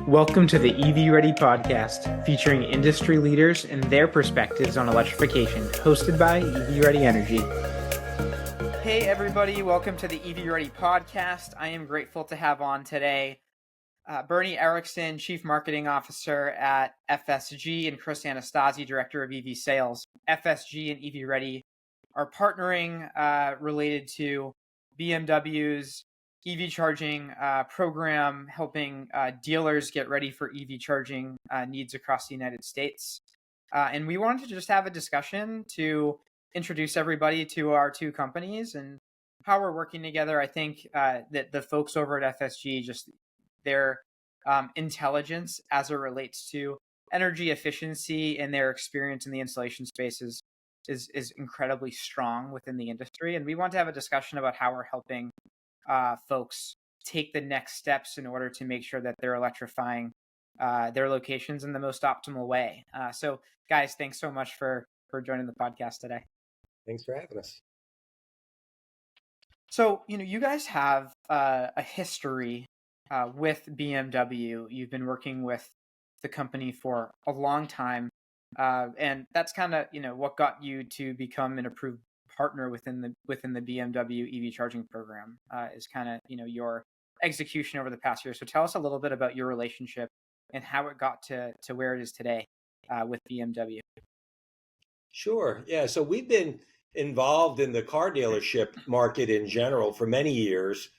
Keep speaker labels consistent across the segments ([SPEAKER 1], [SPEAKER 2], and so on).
[SPEAKER 1] Welcome to the EVready podcast, featuring industry leaders and their perspectives on electrification, hosted by EVready Energy. Hey everybody, welcome to the EVready podcast. I am grateful to have on today Bernie Erickson, Chief Marketing Officer at FSG, and Chris Anastasi, Director of EV Sales. FSG and EVready are partnering related to BMW's EV charging program, helping dealers get ready for EV charging needs across the United States. And we wanted to just have a discussion to introduce everybody to our two companies and how we're working together. I think that the folks over at FSG, just their intelligence as it relates to energy efficiency and their experience in the installation spaces is incredibly strong within the industry. And we want to have a discussion about how we're helping folks take the next steps in order to make sure that they're electrifying their locations in the most optimal way. So guys, thanks so much for joining the podcast today.
[SPEAKER 2] Thanks for having us.
[SPEAKER 1] So, you guys have a history with BMW. You've been working with the company for a long time. And that's kind of, what got you to become an approved partner within the BMW EV charging program is kind of, your execution over the past year. So tell us a little bit about your relationship and how it got to where it is today with BMW.
[SPEAKER 2] Sure. Yeah. So we've been involved in the car dealership market in general for many years,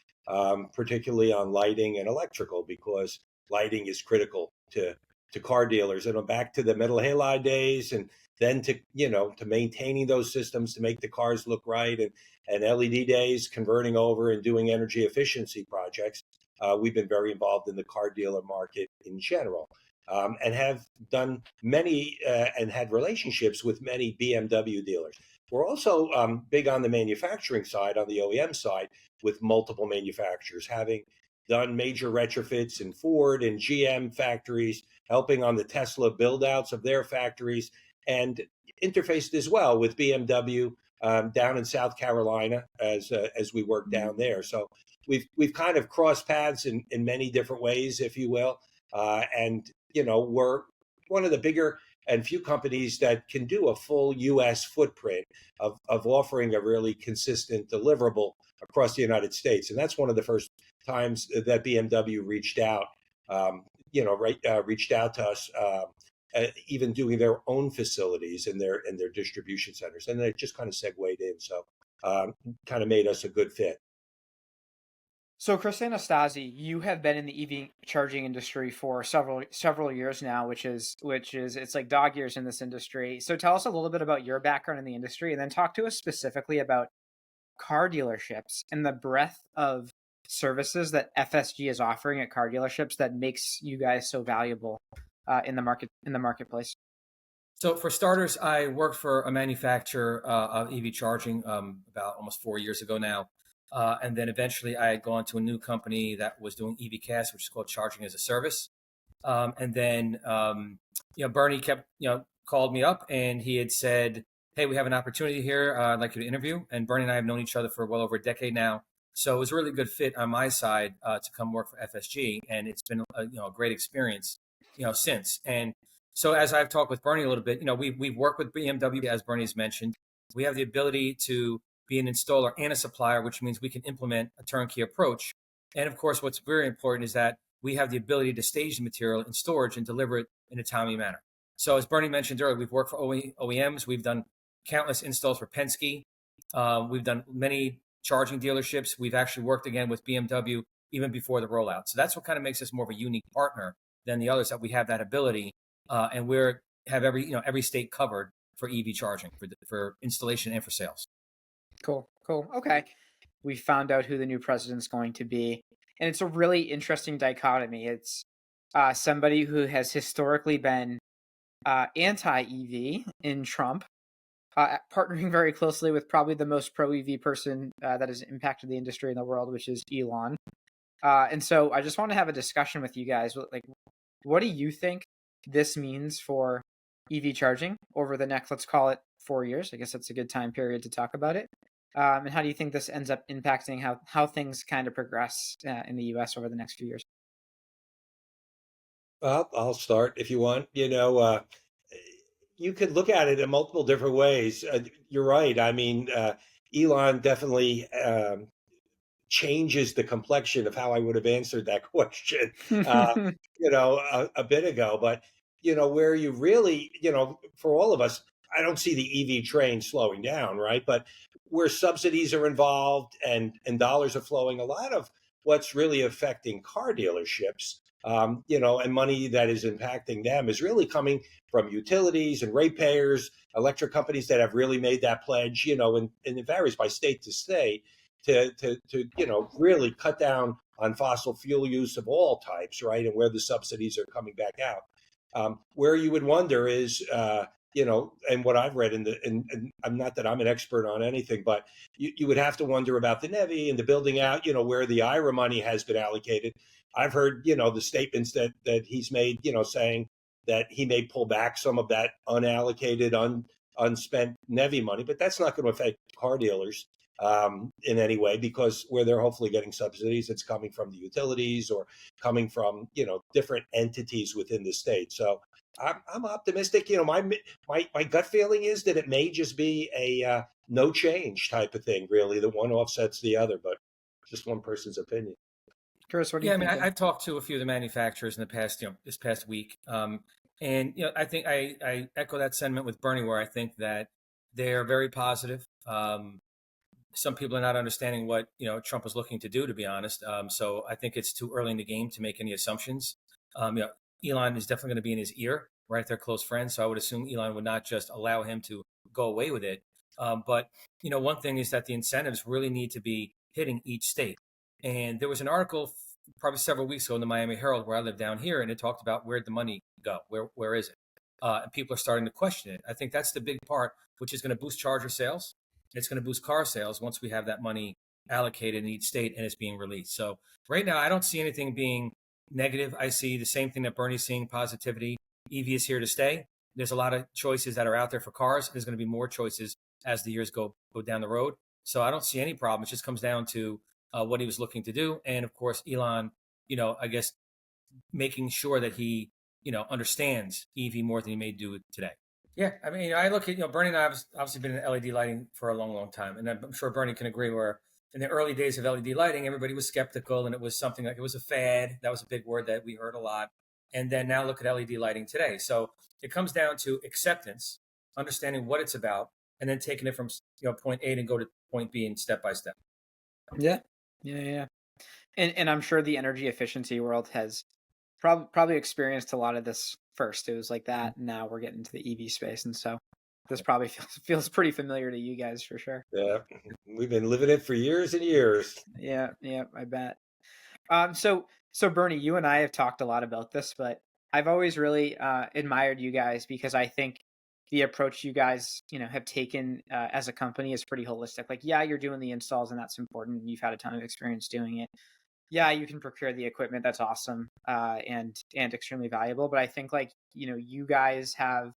[SPEAKER 2] particularly on lighting and electrical, because lighting is critical to car dealers. And back to the metal halide days, and then to maintaining those systems to make the cars look right, and LED days, converting over and doing energy efficiency projects. We've been very involved in the car dealer market in general, and have done many and had relationships with many BMW dealers. We're also big on the manufacturing side, on the OEM side, with multiple manufacturers, having done major retrofits in Ford and GM factories, helping on the Tesla build-outs of their factories, and interfaced as well with BMW down in South Carolina as we work down there. So we've kind of crossed paths in many different ways, if you will, and we're one of the bigger and few companies that can do a full U.S. footprint of offering a really consistent deliverable across the United States, and that's one of the first times that BMW reached out, reached out to us, even doing their own facilities and their distribution centers, and it just kind of segued in. So, kind of made us a good fit.
[SPEAKER 1] So, Chris Anastasi, you have been in the EV charging industry for several years now, which is it's like dog years in this industry. So, tell us a little bit about your background in the industry, and then talk to us specifically about car dealerships and the breadth of services that FSG is offering at car dealerships that makes you guys so valuable in the marketplace.
[SPEAKER 3] So for starters, I worked for a manufacturer of EV charging about almost 4 years ago now. And then eventually I had gone to a new company that was doing EV CAS, which is called Charging as a Service. And then, Bernie called me up and he had said, "Hey, we have an opportunity here. I'd like you to interview." And Bernie and I have known each other for well over a decade now. So it was a really good fit on my side to come work for FSG. And it's been a great experience, since. And so as I've talked with Bernie a little bit, we've worked with BMW, as Bernie's mentioned. We have the ability to be an installer and a supplier, which means we can implement a turnkey approach. And of course, what's very important is that we have the ability to stage the material in storage and deliver it in a timely manner. So as Bernie mentioned earlier, we've worked for OEMs. We've done countless installs for Penske. We've done many charging dealerships. We've actually worked again with BMW even before the rollout. So that's what kind of makes us more of a unique partner than the others, that we have that ability, and have every state covered for EV charging, for installation and for sales.
[SPEAKER 1] Cool. Okay. We found out who the new president's going to be. And it's a really interesting dichotomy. It's somebody who has historically been anti-EV in Trump, partnering very closely with probably the most pro-EV person that has impacted the industry in the world, which is Elon. And so I just want to have a discussion with you guys. Like, what do you think this means for EV charging over the next, let's call it 4 years? I guess that's a good time period to talk about it. And how do you think this ends up impacting how things kind of progress in the US over the next few years?
[SPEAKER 2] Well, I'll start if you want. You could look at it in multiple different ways. You're right. I mean, Elon definitely changes the complexion of how I would have answered that question, uh, a bit ago. But, where you really, for all of us, I don't see the EV train slowing down, right? But where subsidies are involved and dollars are flowing, a lot of what's really affecting car dealerships, and money that is impacting them is really coming from utilities and ratepayers, electric companies that have really made that pledge, and it varies by state to state to really cut down on fossil fuel use of all types, right? And where the subsidies are coming back out. Where you would wonder is, and what I've read and I'm not that I'm an expert on anything, but you would have to wonder about the NEVI and the building out, where the IRA money has been allocated. I've heard, the statements that he's made, saying that he may pull back some of that unallocated, unspent NEVI money, but that's not going to affect car dealers in any way, because where they're hopefully getting subsidies, it's coming from the utilities or coming from different entities within the state. So I'm optimistic. My gut feeling is that it may just be a no change type of thing. Really, the one offsets the other, but just one person's opinion.
[SPEAKER 1] Chris, what do
[SPEAKER 3] Yeah,
[SPEAKER 1] you
[SPEAKER 3] I mean,
[SPEAKER 1] think?
[SPEAKER 3] I've talked to a few of the manufacturers in the past, this past week, and I think I echo that sentiment with Bernie, where I think that they are very positive. Some people are not understanding what Trump is looking to do, to be honest. So I think it's too early in the game to make any assumptions. Elon is definitely going to be in his ear, right? They're close friends, so I would assume Elon would not just allow him to go away with it. But one thing is that the incentives really need to be hitting each state. And there was an article probably several weeks ago in the Miami Herald, where I live down here, and it talked about where'd the money go, where is it? And people are starting to question it. I think that's the big part, which is going to boost charger sales. It's going to boost car sales once we have that money allocated in each state and it's being released. So right now, I don't see anything being negative. I see the same thing that Bernie's seeing, positivity. EV is here to stay. There's a lot of choices that are out there for cars. There's going to be more choices as the years go down the road. So I don't see any problem. It just comes down to what he was looking to do. And of course, Elon, I guess making sure that he, understands EV more than he may do today. Yeah, I mean, I look at, Bernie and I have obviously been in LED lighting for a long, long time. And I'm sure Bernie can agree, where in the early days of LED lighting, everybody was skeptical and it was something like, it was a fad. That was a big word that we heard a lot. And then now look at LED lighting today. So it comes down to acceptance, understanding what it's about, and then taking it from point A and go to point B and step by step.
[SPEAKER 1] Yeah. And I'm sure the energy efficiency world has probably experienced a lot of this first. It was like that. And now we're getting into the EV space. And so this probably feels pretty familiar to you guys for sure.
[SPEAKER 2] Yeah, we've been living it for years and years.
[SPEAKER 1] Yeah, I bet. So Bernie, you and I have talked a lot about this, but I've always really admired you guys, because I think the approach you guys, have taken as a company is pretty holistic. Like, yeah, you're doing the installs and that's important. You've had a ton of experience doing it. Yeah, you can procure the equipment. That's awesome and extremely valuable. But I think you guys have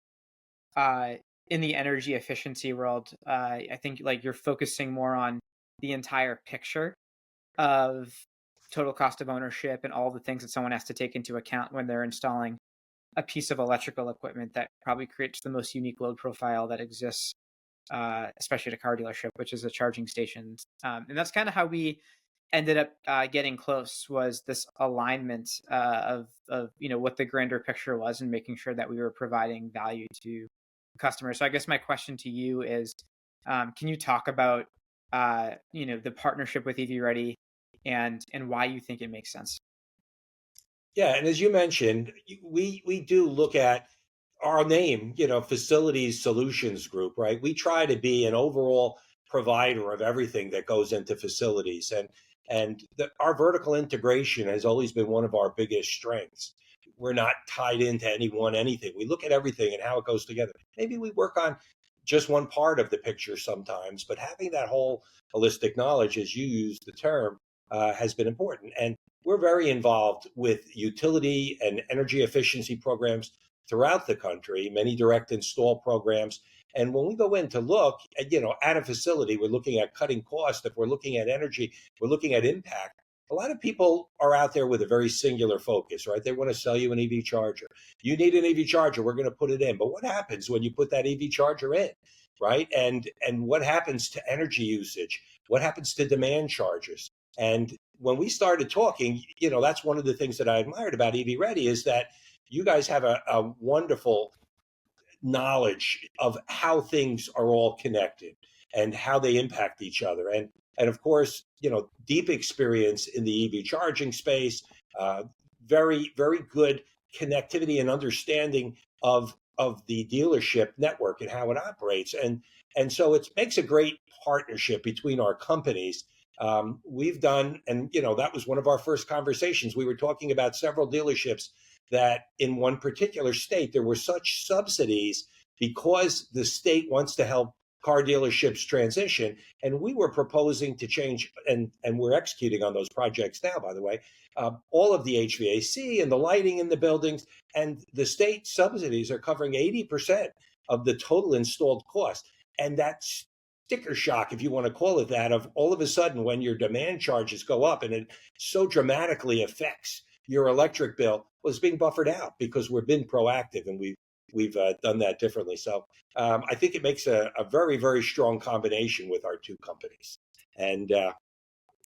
[SPEAKER 1] in the energy efficiency world, I think you're focusing more on the entire picture of total cost of ownership and all the things that someone has to take into account when they're installing a piece of electrical equipment that probably creates the most unique load profile that exists, especially at a car dealership, which is a charging station. And that's kind of how we ended up getting close, was this alignment of what the grander picture was, and making sure that we were providing value to customers. So I guess my question to you is, can you talk about the partnership with EVready and why you think it makes sense?
[SPEAKER 2] Yeah, and as you mentioned, we do look at our name, Facilities Solutions Group, right? We try to be an overall provider of everything that goes into facilities, and our vertical integration has always been one of our biggest strengths. We're not tied into anything. We look at everything and how it goes together. Maybe we work on just one part of the picture sometimes, but having that whole holistic knowledge, as you use the term, has been important. And we're very involved with utility and energy efficiency programs throughout the country, many direct install programs. And when we go in to look at, at a facility, we're looking at cutting costs. If we're looking at energy, we're looking at impact. a lot of people are out there with a very singular focus, right? They want to sell you an EV charger. You need an EV charger, we're going to put it in. But what happens when you put that EV charger in, right? And what happens to energy usage? What happens to demand charges? And when we started talking, that's one of the things that I admired about EVready is that you guys have a wonderful knowledge of how things are all connected and how they impact each other. And of course, deep experience in the EV charging space, very, very good connectivity and understanding of the dealership network and how it operates. And so it makes a great partnership between our companies. We've done, and that was one of our first conversations. We were talking about several dealerships that in one particular state, there were such subsidies because the state wants to help car dealerships transition. And we were proposing to change, and we're executing on those projects now, by the way, all of the HVAC and the lighting in the buildings. And the state subsidies are covering 80% of the total installed cost. And that's sticker shock, if you want to call it that, of all of a sudden when your demand charges go up and it so dramatically affects your electric bill, was being buffered out because we've been proactive and we've done that differently. So I think it makes a very, very strong combination with our two companies, and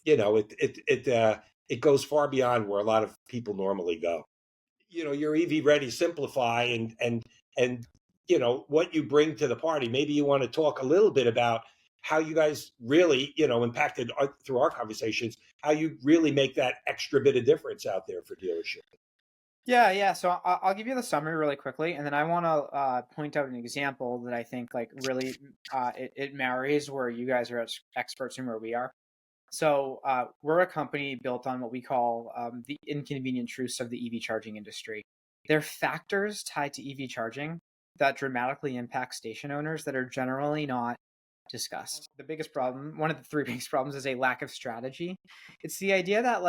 [SPEAKER 2] it goes far beyond where a lot of people normally go. Your EVready Simplify and what you bring to the party. Maybe you want to talk a little bit about how you guys really, impacted through our conversations, how you really make that extra bit of difference out there for dealership.
[SPEAKER 1] Yeah. So I'll give you the summary really quickly, and then I want to point out an example that I think really it marries where you guys are experts and where we are. So we're a company built on what we call the inconvenient truths of the EV charging industry. There are factors tied to EV charging that dramatically impact station owners that are generally not discussed. The biggest problem, one of the three biggest problems, is a lack of strategy. It's the idea that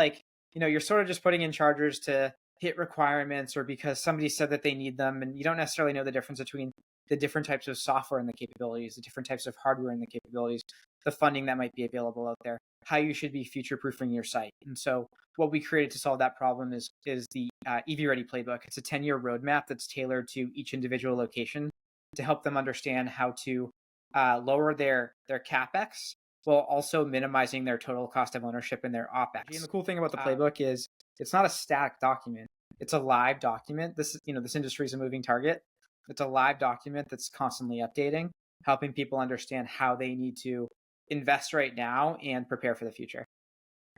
[SPEAKER 1] you're sort of just putting in chargers to hit requirements or because somebody said that they need them, and you don't necessarily know the difference between the different types of software and the capabilities, the different types of hardware and the capabilities, the funding that might be available out there, how you should be future-proofing your site. And so what we created to solve that problem is the EVready playbook. It's a 10-year roadmap that's tailored to each individual location to help them understand how to lower their CapEx while also minimizing their total cost of ownership and their OpEx. And the cool thing about the playbook is it's not a static document. It's a live document. This industry is a moving target. It's a live document that's constantly updating, helping people understand how they need to invest right now and prepare for the future.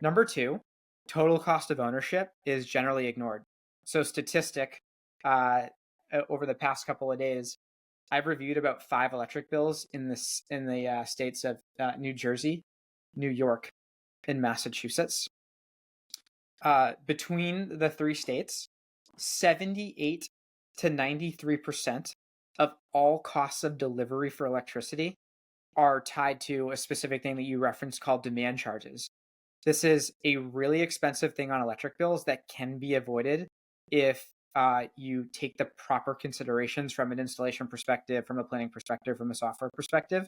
[SPEAKER 1] Number two, total cost of ownership is generally ignored. So statistic, over the past couple of days, I've reviewed about 5 electric bills in the states of New Jersey, New York, and Massachusetts. Between the 3 states, 78 to 93% of all costs of delivery for electricity are tied to a specific thing that you referenced called demand charges. This is a really expensive thing on electric bills that can be avoided if you take the proper considerations from an installation perspective, from a planning perspective, from a software perspective.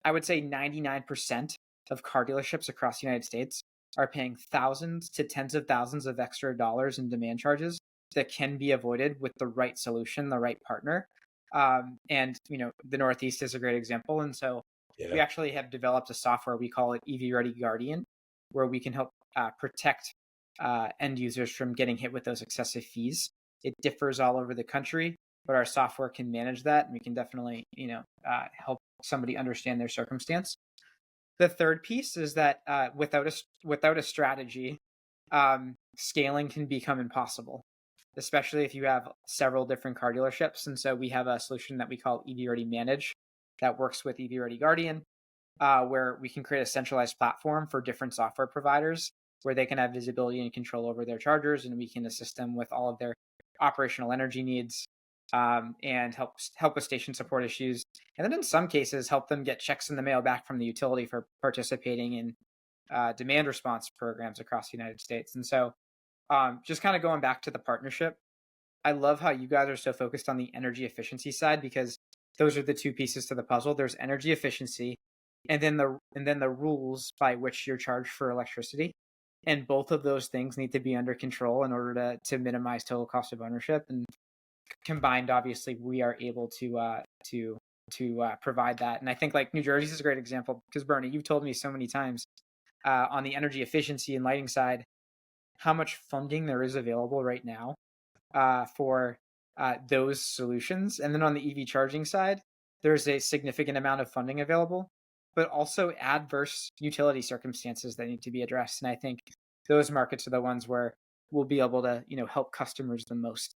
[SPEAKER 1] I would say 99% of car dealerships across the United States are paying thousands to tens of thousands of extra dollars in demand charges that can be avoided with the right solution, the right partner. And the Northeast is a great example. And so we actually have developed a software, we call it EVready Guardian, where we can help protect end users from getting hit with those excessive fees. It differs all over the country, but our software can manage that, and we can definitely help somebody understand their circumstance. The third piece is that without a strategy, scaling can become impossible, especially if you have several different car dealerships. And so we have a solution that we call EVready Manage that works with EVready Guardian, where we can create a centralized platform for different software providers where they can have visibility and control over their chargers, and we can assist them with all of their operational energy needs, and help with station support issues. And then in some cases, help them get checks in the mail back from the utility for participating in demand response programs across the United States. And so just kind of going back to the partnership, I love how you guys are so focused on the energy efficiency side, because those are the 2 pieces to the puzzle. There's energy efficiency, and then the rules by which you're charged for electricity. And both of those things need to be under control in order to minimize total cost of ownership. And combined, obviously, we are able to provide that. And I think like New Jersey is a great example because Bernie, you've told me so many times on the energy efficiency and lighting side how much funding there is available right now for those solutions. And then on the EV charging side, there's a significant amount of funding available, but also adverse utility circumstances that need to be addressed. And I think those markets are the ones where we'll be able to, help customers the most.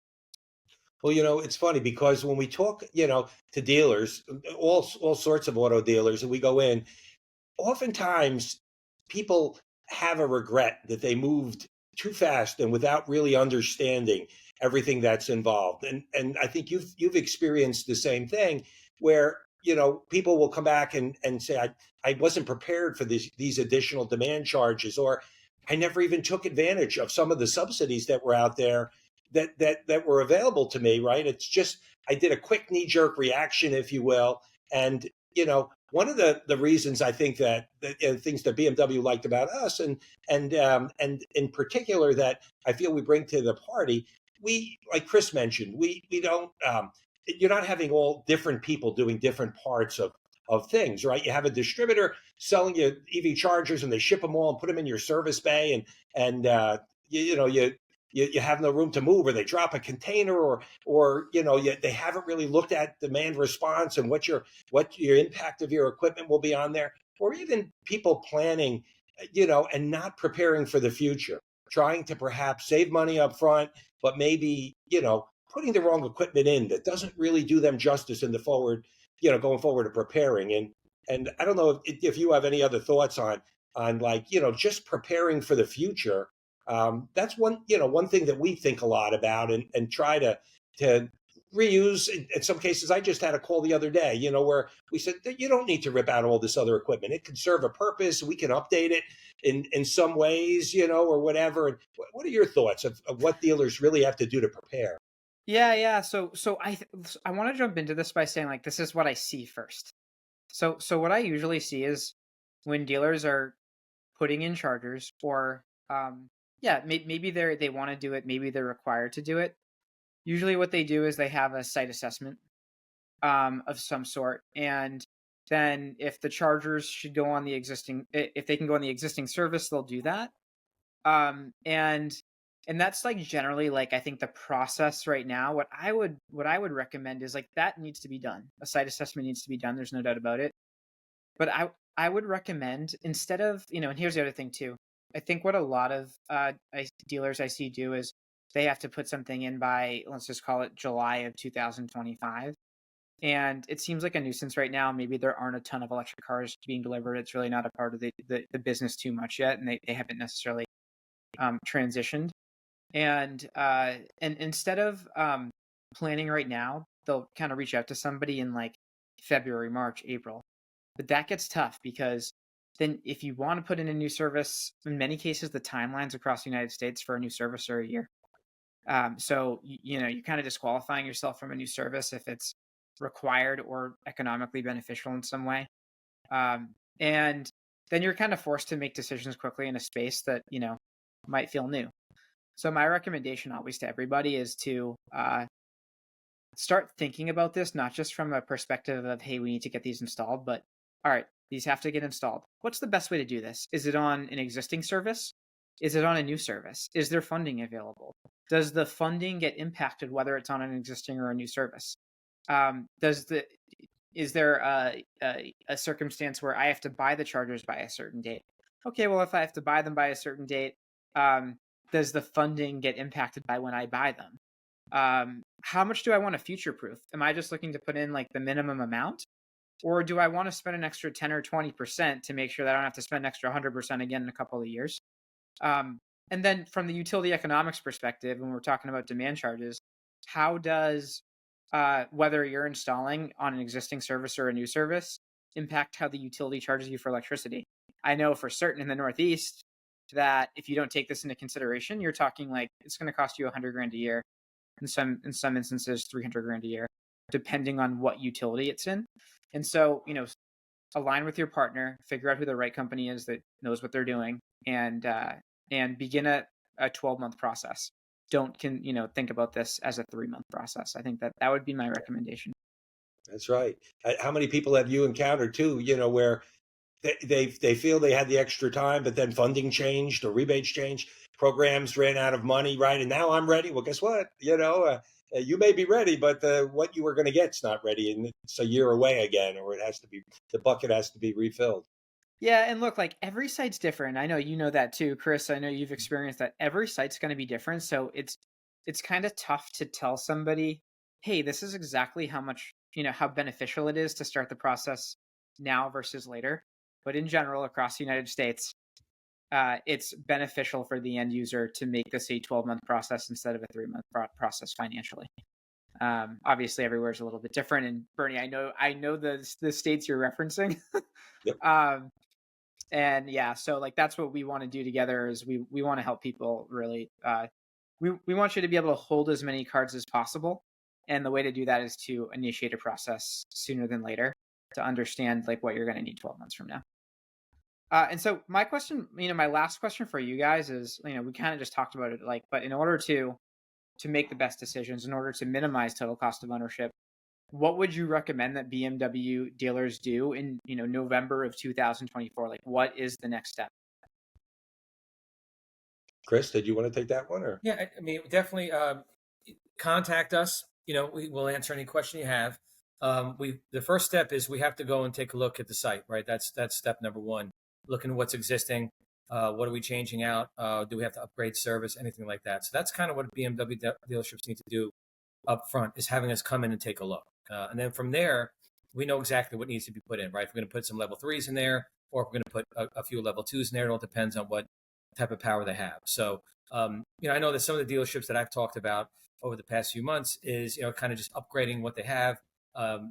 [SPEAKER 2] Well, it's funny because when we talk, to dealers, all sorts of auto dealers, and we go in, oftentimes people have a regret that they moved too fast and without really understanding everything that's involved. And I think you've experienced the same thing where, people will come back and say, I wasn't prepared for these additional demand charges, or I never even took advantage of some of the subsidies that were out there that were available to me, right? It's just I did a quick knee-jerk reaction, if you will. And one of the reasons I think that things that BMW liked about us, and in particular that I feel we bring to the party, we, like Chris mentioned, we don't. You're not having all different people doing different parts of things, right? You have a distributor selling you EV chargers, and they ship them all and put them in your service bay, and you have no room to move, or they drop a container, or they haven't really looked at demand response and what your impact of your equipment will be on there, or even people planning, and not preparing for the future, trying to perhaps save money up front, but maybe putting the wrong equipment in that doesn't really do them justice in the forward, going forward to preparing. And I don't know if you have any other thoughts on like just preparing for the future. That's one thing that we think a lot about and try to reuse. In some cases, I just had a call the other day, where we said that you don't need to rip out all this other equipment. It can serve a purpose. We can update it in some ways, or whatever. And what are your thoughts of what dealers really have to do to prepare?
[SPEAKER 1] Yeah. So I want to jump into this by saying like this is what I see first. So what I usually see is when dealers are putting in chargers, or maybe they want to do it, maybe they're required to do it. Usually what they do is they have a site assessment of some sort, and then if the chargers should go on the existing, if they can go on the existing service, they'll do that. And that's like generally like I think the process right now. What I would recommend is like that needs to be done. A site assessment needs to be done. There's no doubt about it. But I would recommend, instead of, and here's the other thing too. I think what a lot of dealers I see do is they have to put something in by, let's just call it July of 2025. And it seems like a nuisance right now. Maybe there aren't a ton of electric cars being delivered. It's really not a part of the business too much yet. And they haven't necessarily transitioned. And instead of planning right now, they'll kind of reach out to somebody in like February, March, April. But that gets tough because then if you want to put in a new service, in many cases, the timelines across the United States for a new service are a year. So, you're kind of disqualifying yourself from a new service if it's required or economically beneficial in some way. And then you're kind of forced to make decisions quickly in a space that, might feel new. So my recommendation always to everybody is to start thinking about this, not just from a perspective of, hey, we need to get these installed, but all right, these have to get installed. What's the best way to do this? Is it on an existing service? Is it on a new service? Is there funding available? Does the funding get impacted whether it's on an existing or a new service? Is there a circumstance where I have to buy the chargers by a certain date? Okay, well, if I have to buy them by a certain date, does the funding get impacted by when I buy them? How much do I want to future-proof? Am I just looking to put in like the minimum amount? Or do I want to spend an extra 10 or 20% to make sure that I don't have to spend an extra 100% again in a couple of years? And then from the utility economics perspective, when we're talking about demand charges, how does whether you're installing on an existing service or a new service impact how the utility charges you for electricity? I know for certain in the Northeast that if you don't take this into consideration, you're talking like it's going to cost you $100,000 a year. In some instances, $300,000 a year, depending on what utility it's in. And so, align with your partner, figure out who the right company is that knows what they're doing, and and begin a 12-month process. Don't think about this as a 3-month process. I think that would be my recommendation.
[SPEAKER 2] That's right. How many people have you encountered too, where they feel they had the extra time, but then funding changed or rebates changed, programs ran out of money, right? And now I'm ready. Well, guess what? You may be ready, but what you were going to get's not ready, and it's a year away again, or the bucket has to be refilled.
[SPEAKER 1] Yeah, and look, like every site's different. I know you know that too, Chris. I know you've experienced that. Every site's going to be different, so it's kind of tough to tell somebody, hey, this is exactly how much, how beneficial it is to start the process now versus later. But in general, across the United States, it's beneficial for the end user to make this a 12-month process instead of a 3-month process financially. Obviously, everywhere is a little bit different. And Bernie, I know the states you're referencing.
[SPEAKER 2] Yep.
[SPEAKER 1] And yeah, so like that's what we want to do together is we want to help people really. We want you to be able to hold as many cards as possible, and the way to do that is to initiate a process sooner than later to understand like what you're going to need 12 months from now. And so my question, my last question for you guys is, we kind of just talked about it, like, but in order to make the best decisions, in order to minimize total cost of ownership, what would you recommend that BMW dealers do in, November of 2024? Like, what is the next step?
[SPEAKER 2] Chris, did you want to take that one? Or
[SPEAKER 3] Yeah, I mean, definitely contact us. We will answer any question you have. The first step is we have to go and take a look at the site, right? That's step number one. Looking at what's existing. What are we changing out? Do we have to upgrade service? Anything like that. So that's kind of what BMW dealerships need to do up front, is having us come in and take a look. And then from there, we know exactly what needs to be put in, right? If we're going to put some level 3s in there, or if we're going to put a few level 2s in there, it all depends on what type of power they have. So, I know that some of the dealerships that I've talked about over the past few months is, kind of just upgrading what they have,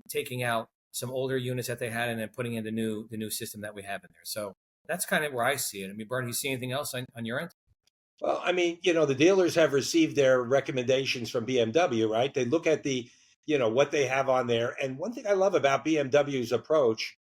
[SPEAKER 3] taking out some older units that they had, and then putting in the new system that we have in there. So that's kind of where I see it. I mean, Bernie, you see anything else on your end?
[SPEAKER 2] Well, I mean, the dealers have received their recommendations from BMW, right? They look at what they have on there. And one thing I love about BMW's approach,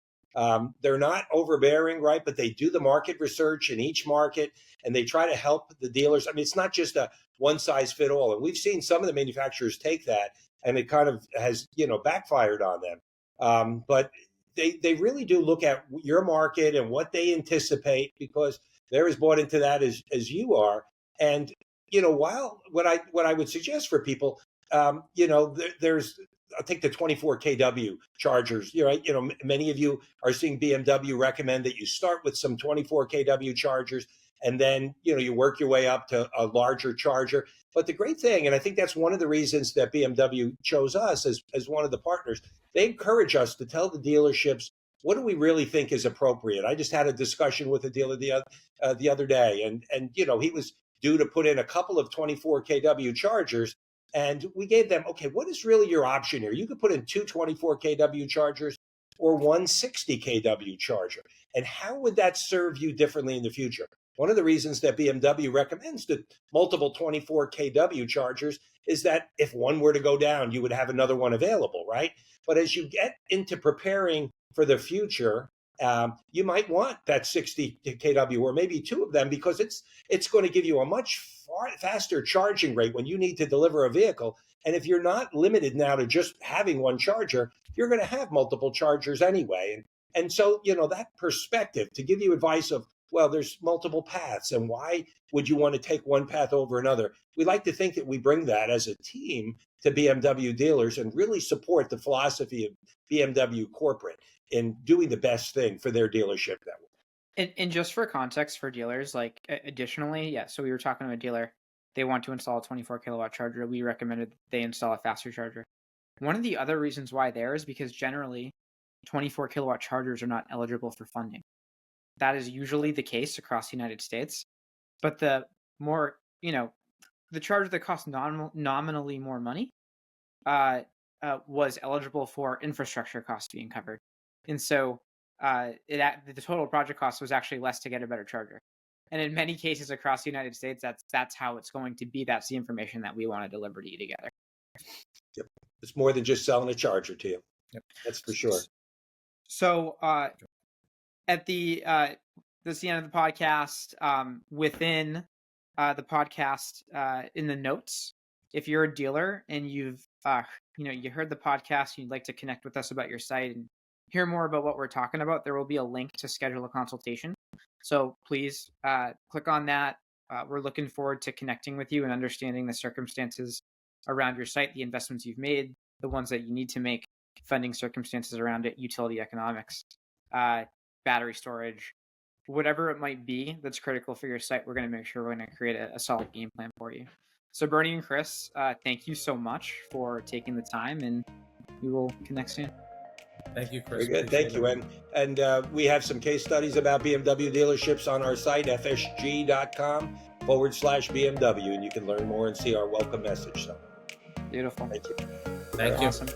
[SPEAKER 2] they're not overbearing, right? But they do the market research in each market, and they try to help the dealers. I mean, it's not just a one size fit all. And we've seen some of the manufacturers take that, and it kind of has, backfired on them. But they really do look at your market and what they anticipate, because they're as bought into that as you are. And while what I would suggest for people, there's, I'll take the 24 kW chargers. Right, many of you are seeing BMW recommend that you start with some 24 kW chargers, and then you work your way up to a larger charger. But the great thing, and I think that's one of the reasons that BMW chose us as one of the partners, they encourage us to tell the dealerships, what do we really think is appropriate? I just had a discussion with a dealer the other day, and he was due to put in a couple of 24 kW chargers, and we gave them, okay, what is really your option here? You could put in two 24 kW chargers or one 60 kW charger, and how would that serve you differently in the future? One of the reasons that BMW recommends the multiple 24 kW chargers is that if one were to go down, you would have another one available, right? But as you get into preparing for the future, you might want that 60 kW or maybe two of them, because it's going to give you a much faster charging rate when you need to deliver a vehicle. And if you're not limited now to just having one charger, you're going to have multiple chargers anyway. And so, that perspective to give you advice of, well, there's multiple paths, and why would you want to take one path over another? We like to think that we bring that as a team to BMW dealers and really support the philosophy of BMW corporate in doing the best thing for their dealership network.
[SPEAKER 1] And just for context for dealers, like additionally, yeah, so we were talking to a dealer, they want to install a 24 kilowatt charger. We recommended they install a faster charger. One of the other reasons why there is because generally 24 kilowatt chargers are not eligible for funding. That is usually the case across the United States. But the more, the charger that costs nominally more money was eligible for infrastructure costs being covered. And so the total project cost was actually less to get a better charger. And in many cases across the United States, that's how it's going to be. That's the information that we want to deliver to you together.
[SPEAKER 2] Yep. It's more than just selling a charger to you. Yep. That's for sure.
[SPEAKER 1] So at that's the end of the podcast. Within the podcast in the notes. If you're a dealer and you've you heard the podcast and you'd like to connect with us about your site and hear more about what we're talking about, there will be a link to schedule a consultation. So please click on that. We're looking forward to connecting with you and understanding the circumstances around your site, the investments you've made, the ones that you need to make, funding circumstances around it, utility economics, battery storage, whatever it might be that's critical for your site. We're going to make sure we're going to create a solid game plan for you. So Bernie and Chris, thank you so much for taking the time, and we will connect soon.
[SPEAKER 3] Thank you, Chris.
[SPEAKER 2] Very good. Thank you. And we have some case studies about BMW dealerships on our site, fsg.com/BMW, and you can learn more and see our welcome message. So,
[SPEAKER 1] Beautiful.
[SPEAKER 2] thank you.
[SPEAKER 3] Thank you.
[SPEAKER 1] Awesome.